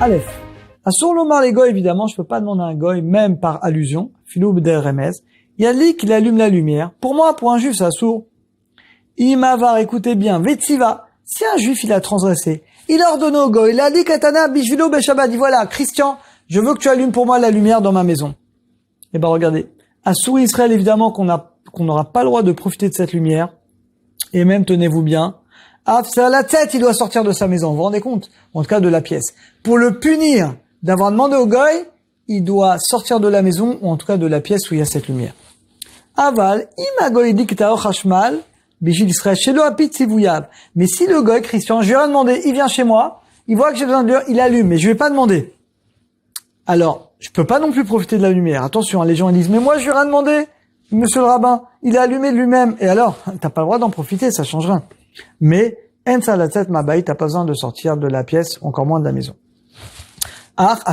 Aleph. Assur lomar les goy, évidemment, je peux pas demander à un goy, même par allusion, filou b'der remez. Il y a lui qui allume la lumière. Pour moi, pour un juif, c'est assour. Imavar, écoutez bien, vetiva. Si un juif, il a transgressé, il a ordonné au goy, il a dit katana bishvilo beshabbat, dit voilà, Christian, je veux que tu allumes pour moi la lumière dans ma maison. Eh ben, regardez. Assour Israël, évidemment, qu'on n'aura pas le droit de profiter de cette lumière. Et même, tenez-vous bien, c'est à la tête, il doit sortir de sa maison. Vous vous rendez compte? En tout cas, de la pièce. Pour le punir d'avoir demandé au goy, il doit sortir de la maison, ou en tout cas de la pièce où il y a cette lumière. Aval, ima goy diktao chashmal, bijil Israël, chez le hapit sivouyav. Mais si le goy, Christian, je lui ai demandé, il vient chez moi, il voit que j'ai besoin de lumière, il allume, mais je lui ai pas demandé. Alors, je peux pas non plus profiter de la lumière. Attention, les gens ils disent, mais moi, je lui ai rien demandé. Monsieur le rabbin, il a allumé de lui-même. Et alors, t'as pas le droit d'en profiter, ça change rien. Mais, en salatet mabaï, t'as pas besoin de sortir de la pièce, encore moins de la maison.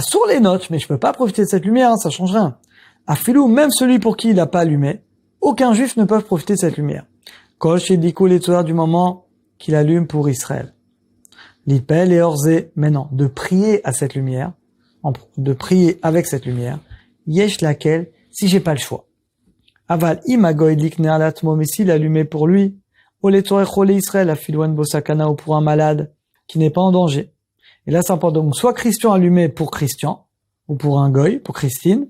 Sur les notes, mais je peux pas profiter de cette lumière, hein, ça change rien. Filou, même celui pour qui il n'a pas allumé, aucun juif ne peut profiter de cette lumière. Kosh et Diko les Torah du moment qu'il allume pour Israël. L'ipel et Orzé, maintenant, de prier à cette lumière, de prier avec cette lumière, yesh laquelle, si j'ai pas le choix. Aval imagoy likner latmo, mais s'il allumé pour lui, Ole Torah chole Israël, afilouan bosakana, ou pour un malade, qui n'est pas en danger. Et là, c'est important. Donc, soit Christian allumé pour Christian, ou pour un goy, pour Christine,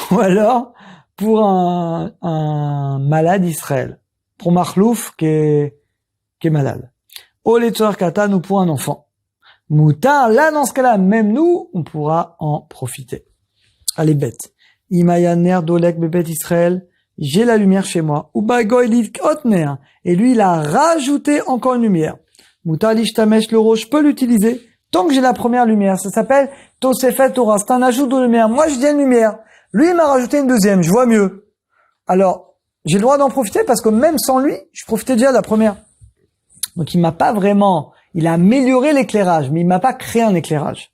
ou alors pour un malade Israël, pour Marlouf qui est malade. Ou les Torah Katan, ou pour un enfant. Moutar, là, dans ce cas-là, même nous, on pourra en profiter. Allez, bête. Imayaner dolek bebet Israël, j'ai la lumière chez moi. Ou bagoy lik otner, et lui, il a rajouté encore une lumière. Moutar lishtamesh l'euro, je peux l'utiliser. Tant que j'ai la première lumière, ça s'appelle Tosefet Torah, c'est un ajout de lumière. Moi, je dis une lumière. Lui, il m'a rajouté une deuxième, je vois mieux. Alors, j'ai le droit d'en profiter parce que même sans lui, je profitais déjà de la première. Donc, il a amélioré l'éclairage, mais il m'a pas créé un éclairage.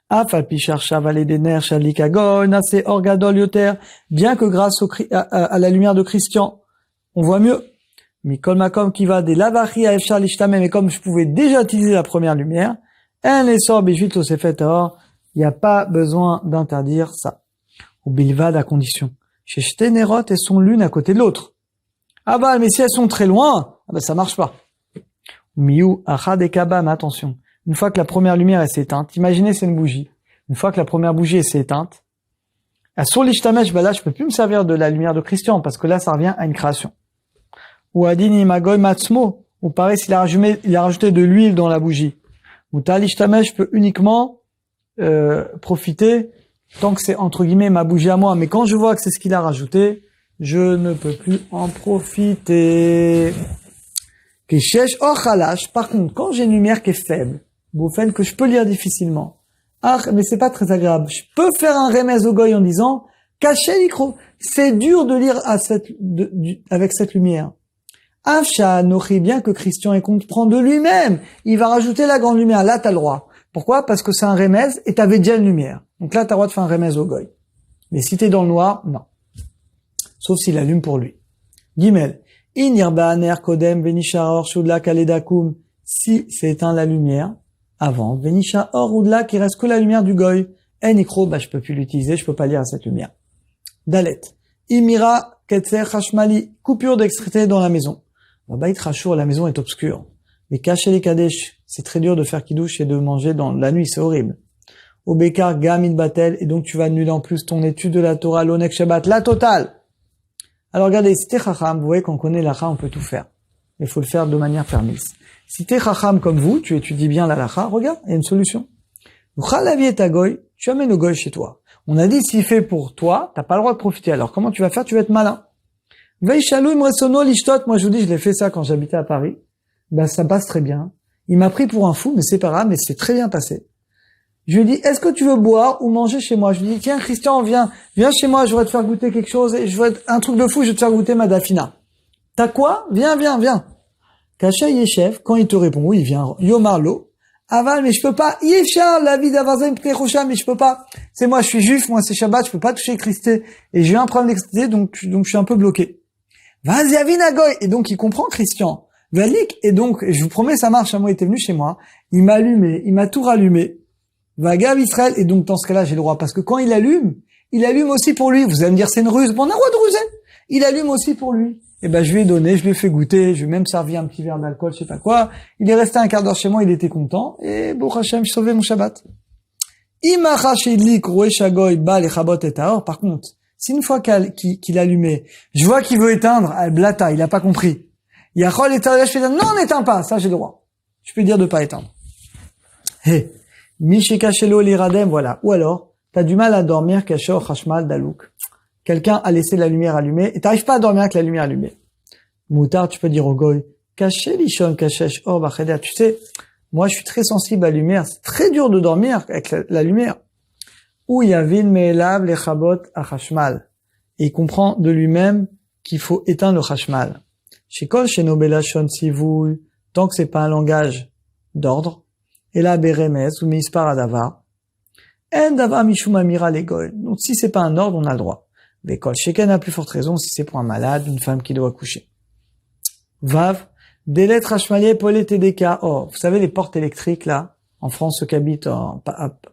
Bien que grâce à la lumière de Christian, on voit mieux. Mikol Makom qui va des lavachi à Efshar Lishtamem, mais comme je pouvais déjà utiliser la première lumière, un essor bijvil tosefet or, il n'y a pas besoin d'interdire ça. Ou bilvad à condition. Chez Shténerot, elles sont l'une à côté de l'autre. Ah bah, mais si elles sont très loin, ça marche pas. Miou achad et kabam, attention. Une fois que la première lumière est éteinte, imaginez c'est une bougie. Une fois que la première bougie est éteinte, sur l'ishtamesh, là je peux plus me servir de la lumière de Christian parce que là ça revient à une création. Ou adini magoy matzmo, ou pareil s'il a rajouté de l'huile dans la bougie. Ou talishtamesh, je peux uniquement profiter tant que c'est entre guillemets ma bougie à moi. Mais quand je vois que c'est ce qu'il a rajouté, je ne peux plus en profiter. Keshesh or chalash. Par contre, quand j'ai une lumière qui est faible, boufen que je peux lire difficilement. Mais c'est pas très agréable. Je peux faire un remez au goy en disant cacher l'icro. C'est dur de lire avec cette lumière. Afsha nochi, bien que Christian ait comprend de lui-même, il va rajouter la grande lumière. Là, t'as le droit. Pourquoi? Parce que c'est un remez et t'avais déjà une lumière. Donc là, t'as le droit de faire un remez au goy. Mais si t'es dans le noir, non. Sauf s'il allume pour lui. Gimel. Inirbaner kodem venisha or shudla kaledakum. Si c'est éteint la lumière, avant, venisha or oudla, qui reste que la lumière du goy. Enikro, je peux plus l'utiliser, je peux pas lire à cette lumière. Dalet. Imira ketser chashmali. Coupure d'électricité dans la maison. Bait Rachour, la maison est obscure. Mais cacher les kadesh, c'est très dur de faire kidouche et de manger dans la nuit, c'est horrible. Au Bekar, Gamid Batel, et donc tu vas annuler en plus ton étude de la Torah, l'Onek Shabbat, la totale. Alors regardez, si t'es chacham, vous voyez qu'on connaît l'Acha, on peut tout faire. Mais il faut le faire de manière permise. Si t'es chacham comme vous, tu étudies bien la Lacha, regarde, il y a une solution. Chalavi et Tagoy, tu amènes le goy chez toi. On a dit, s'il fait pour toi, t'as pas le droit de profiter. Alors comment tu vas faire? Tu vas être malin. Veishalou imresono lishtot, moi je vous dis, je l'ai fait ça quand j'habitais à Paris. Ça passe très bien. Il m'a pris pour un fou, mais c'est pas grave, mais c'est très bien passé. Je lui ai dit, est-ce que tu veux boire ou manger chez moi? Je lui ai dit, tiens Christian, viens chez moi, je voudrais te faire goûter quelque chose, et je veux un truc de fou, je vais te faire goûter ma dafina. T'as quoi? Viens. Kacha Yeshev, quand il te répond, oui, il vient, Yomarlo, aval, mais je peux pas, Yefchar, la vie d'Avazem Prechocha, mais je peux pas. C'est moi, je suis juif, moi c'est Shabbat, je peux pas toucher l'électricité, et j'ai eu un problème d'électricité, donc je suis un peu bloqué. Vas-y, Avinagoy! Et donc, il comprend, Christian. Valik, et donc, je vous promets, ça marche, moi, il était venu chez moi, il m'a allumé, il m'a tout rallumé. Vagav Israël, et donc dans ce cas-là, j'ai le droit, parce que quand il allume aussi pour lui. Vous allez me dire, c'est une ruse. Bon, on a le droit de ruser. Il allume aussi pour lui. Eh ben, je lui ai donné, je lui ai fait goûter, je lui ai même servi un petit verre d'alcool, je sais pas quoi. Il est resté un quart d'heure chez moi, il était content, et bon, Hachem, je sauvais mon Shabbat. Par contre, si une fois qu'il allumait, je vois qu'il veut éteindre, blata, il a pas compris. Yachol éteindre, je fais dire, non, n'éteins pas, ça j'ai le droit. Je peux dire de pas éteindre. Hé, Mishekashelo liradem, voilà. Ou alors, t'as du mal à dormir, kashor, chashmal, dalouk. Quelqu'un a laissé la lumière allumée, et t'arrives pas à dormir avec la lumière allumée. Moutard, tu peux dire au goy, caché lishon, kashesh, or, bachedea, tu sais, moi, je suis très sensible à la lumière. C'est très dur de dormir avec la lumière. Ou yavin me'elav lechabot achashmal. Et il comprend de lui-même qu'il faut éteindre le chashmal. Shekol sheno belashon sivul, tant que c'est pas un langage d'ordre. Et là, beremes, ou mispar adavar. En davar mishum amira legol. Donc, si c'est pas un ordre, on a le droit. Vekol sheken a plus forte raison si c'est pour un malade, une femme qui doit coucher. Vav. Des lettres hachmalier, Paulé, TDK. Oh, vous savez, les portes électriques, là, en France, ceux qui habitent à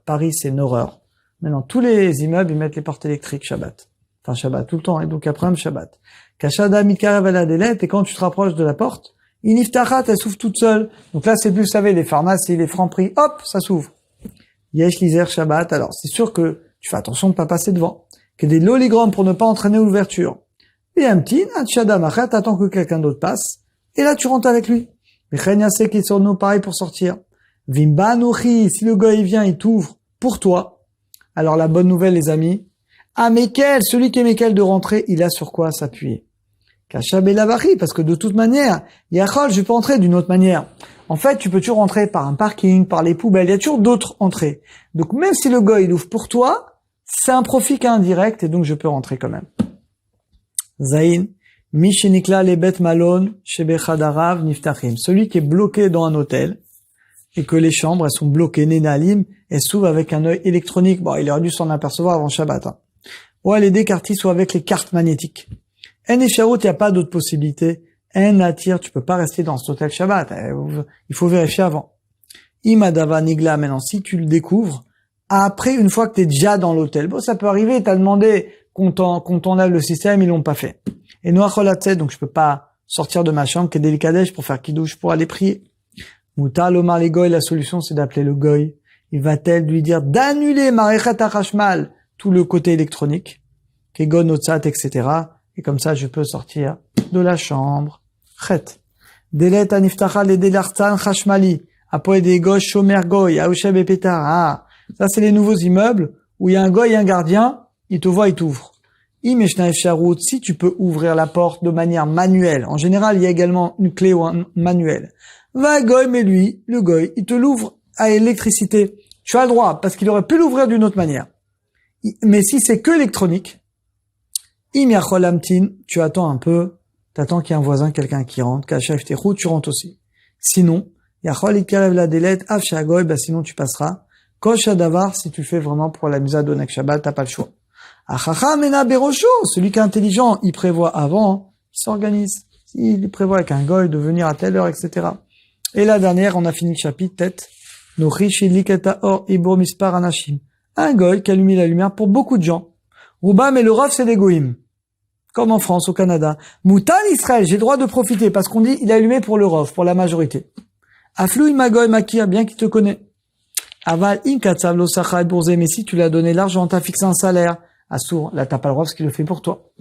Paris, c'est une horreur. Maintenant, tous les immeubles, ils mettent les portes électriques Shabbat. Enfin, Shabbat, tout le temps, et donc après, même Shabbat. Kashada, Mikarev, elle a des lettres, et quand tu te rapproches de la porte, Iniftachat, elle s'ouvre toute seule. Donc là, c'est plus, vous savez, les pharmacies, les francs-prix, hop, ça s'ouvre. Yesh, Lizer, Shabbat. Alors, c'est sûr que tu fais attention de ne pas passer devant. Que des loligrams pour ne pas entraîner l'ouverture. Et un petit, un tchada, machat, attends que quelqu'un d'autre passe. Et là, tu rentres avec lui. Mechanyase qui est sur nous, pareil pour sortir. Vimba nochi, si le gars il vient, il t'ouvre pour toi. Alors la bonne nouvelle, les amis. Ah, Mekel, celui qui est Mekel de rentrer, il a sur quoi s'appuyer. Kachab et Lavari, parce que de toute manière, Yachol, je peux entrer d'une autre manière. En fait, tu peux toujours rentrer par un parking, par les poubelles, il y a toujours d'autres entrées. Donc même si le gars il ouvre pour toi, c'est un profit indirect et donc je peux rentrer quand même. Zain. Mishinikla les bet malon shebechadarav niftachim. Celui qui est bloqué dans un hôtel et que les chambres elles sont bloquées nenalim, elles s'ouvrent avec un œil électronique. Bon, il aurait dû s'en apercevoir avant Shabbat. Ou les décartis soit avec les cartes magnétiques. En écharout, il n'y a pas d'autre possibilité. En attire, tu peux pas rester dans cet hôtel Shabbat. Il faut vérifier avant. Imadava nigla, maintenant si tu le découvres après une fois que tu es déjà dans l'hôtel. Bon, ça peut arriver. T'as demandé qu'on t'enlève le système, ils l'ont pas fait. Et noacholatzet, donc je peux pas sortir de ma chambre, que délicadèche pour faire kidouche, pour aller prier. Mouta lomar les goy, la solution c'est d'appeler le goy. Il va-t-elle lui dire d'annuler marechat hachmal, tout le côté électronique, kegon otsat, etc. Et comme ça je peux sortir de la chambre. Chet. Delet aniftacha le delartan hachmali, apoé des goy, shomer goy, aoucheb et pétard. Ah, ça c'est les nouveaux immeubles où il y a un goy et un gardien, il te voit, il t'ouvre. Si tu peux ouvrir la porte de manière manuelle. En général, il y a également une clé ou un manuel. Va goy, mais lui, le goy, il te l'ouvre à électricité. Tu as le droit, parce qu'il aurait pu l'ouvrir d'une autre manière. Mais si c'est que électronique, tu attends un peu, t'attends qu'il y ait un voisin, quelqu'un qui rentre, tu rentres aussi. Sinon, sinon tu passeras. Koshadavar, si tu fais vraiment pour la misa d'Onek Shabbat, t'as pas le choix. Celui qui est intelligent, il prévoit avant, il s'organise. Il prévoit avec un goy de venir à telle heure, etc. Et la dernière, on a fini le chapitre, tête. Un goy qui allume la lumière pour beaucoup de gens. Rouba, mais le rov, c'est des goïms. Comme en France, au Canada. Moutan Israël, j'ai le droit de profiter, parce qu'on dit, il est allumé pour le rov, pour la majorité. Aflou imagoy makir, bien qu'il te connaît. Aval inkatsav lo sachai bourze, mais si tu lui as donné l'argent, t'as fixé un salaire. Assour, là t'as pas le rov, ce qu'il le fait pour toi.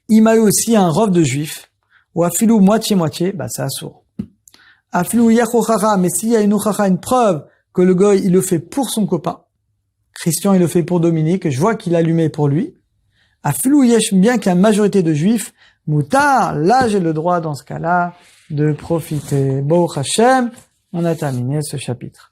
Il m'a eu aussi un rov de juif, ou afilou moitié-moitié, bah c'est assour. Afilou yachochara, mais s'il y a une ochacha, une preuve que le goy, il le fait pour son copain. Christian, il le fait pour Dominique, je vois qu'il allumait pour lui. Afilou yesh, bien qu'il y a une majorité de juifs, moutar, là j'ai le droit dans ce cas-là de profiter. Bo Hashem, on a terminé ce chapitre.